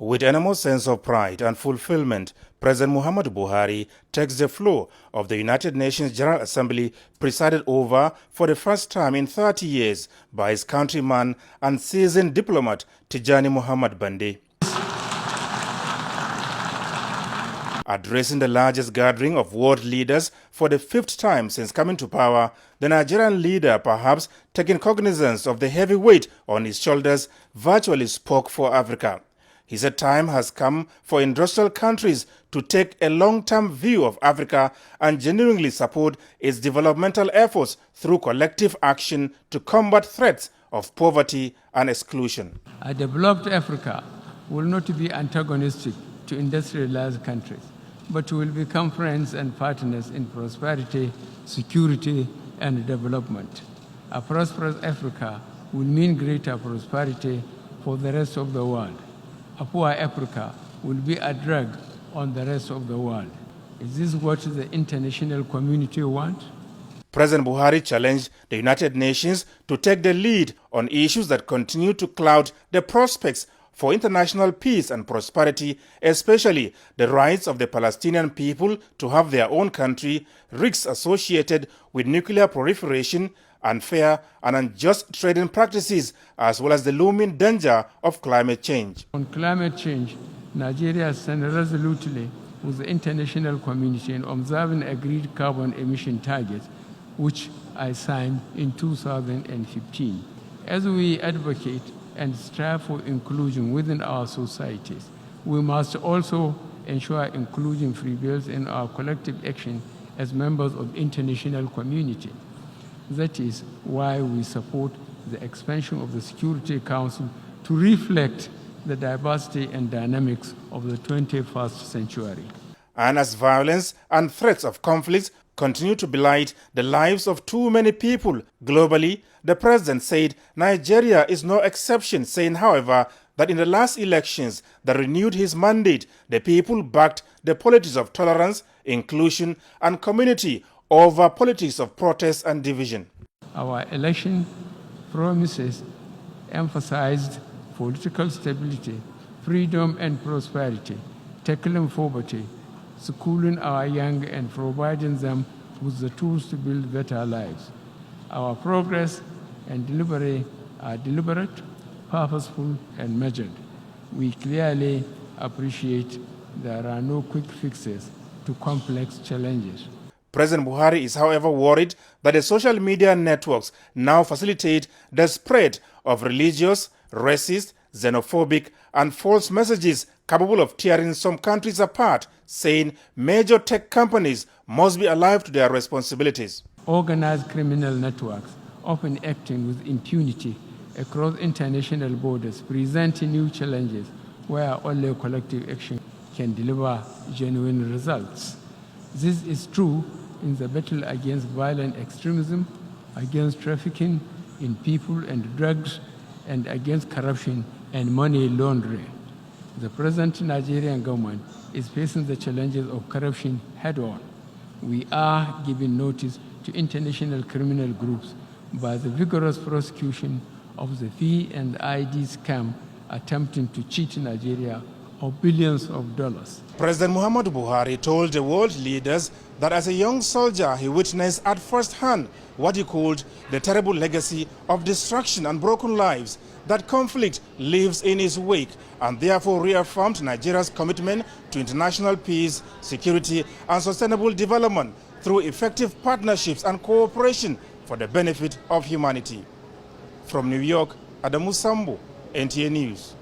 With enormous sense of pride and fulfillment, President Muhammadu Buhari takes the floor of the United Nations General Assembly presided over for the first time in 30 years by his countryman and seasoned diplomat Tijani Muhammad Bande. Addressing the largest gathering of world leaders for the fifth time since coming to power, the Nigerian leader, perhaps taking cognizance of the heavy weight on his shoulders, virtually spoke for Africa. He said time has come for industrial countries to take a long-term view of Africa and genuinely support its developmental efforts through collective action to combat threats of poverty and exclusion. A developed Africa will not be antagonistic to industrialized countries, but will become friends and partners in prosperity, security, and development. A prosperous Africa will mean greater prosperity for the rest of the world. A poor Africa will be a drag on the rest of the world. Is this what the international community wants? President Buhari challenged the United Nations to take the lead on issues that continue to cloud the prospects for international peace and prosperity, especially the rights of the Palestinian people to have their own country, risks associated with nuclear proliferation, unfair and unjust trading practices, as well as the looming danger of climate change. On climate change, Nigeria stands resolutely with the international community in observing agreed carbon emission targets, which I signed in 2015. As we advocate and strive for inclusion within our societies, we must also ensure inclusion prevails in our collective action as members of the international community. That is why we support the expansion of the Security Council to reflect the diversity and dynamics of the 21st century. And as violence and threats of conflicts continue to blight the lives of too many people globally, the president said Nigeria is no exception, saying, however, that in the last elections that renewed his mandate, the people backed the politics of tolerance, inclusion, and community over politics of protest and division. Our election promises emphasized political stability, freedom and prosperity, tackling poverty, schooling our young and providing them with the tools to build better lives. Our progress and delivery are deliberate, purposeful, and measured. We clearly appreciate there are no quick fixes to complex challenges. President Buhari is, however, worried that the social media networks now facilitate the spread of religious, racist, xenophobic, and false messages capable of tearing some countries apart, saying major tech companies must be alive to their responsibilities. Organized criminal networks, often acting with impunity across international borders, present new challenges where only collective action can deliver genuine results. This is true in the battle against violent extremism, against trafficking in people and drugs, and against corruption and money laundering. The present Nigerian government is facing the challenges of corruption head-on. We are giving notice to international criminal groups by the vigorous prosecution of the fee and ID scam attempting to cheat Nigeria of billions of dollars. President Muhammadu Buhari told the world leaders that as a young soldier he witnessed at first hand what he called the terrible legacy of destruction and broken lives that conflict leaves in his wake, and therefore reaffirmed Nigeria's commitment to international peace, security and sustainable development through effective partnerships and cooperation for the benefit of humanity. From New York, Adamu Sambo, NTA News.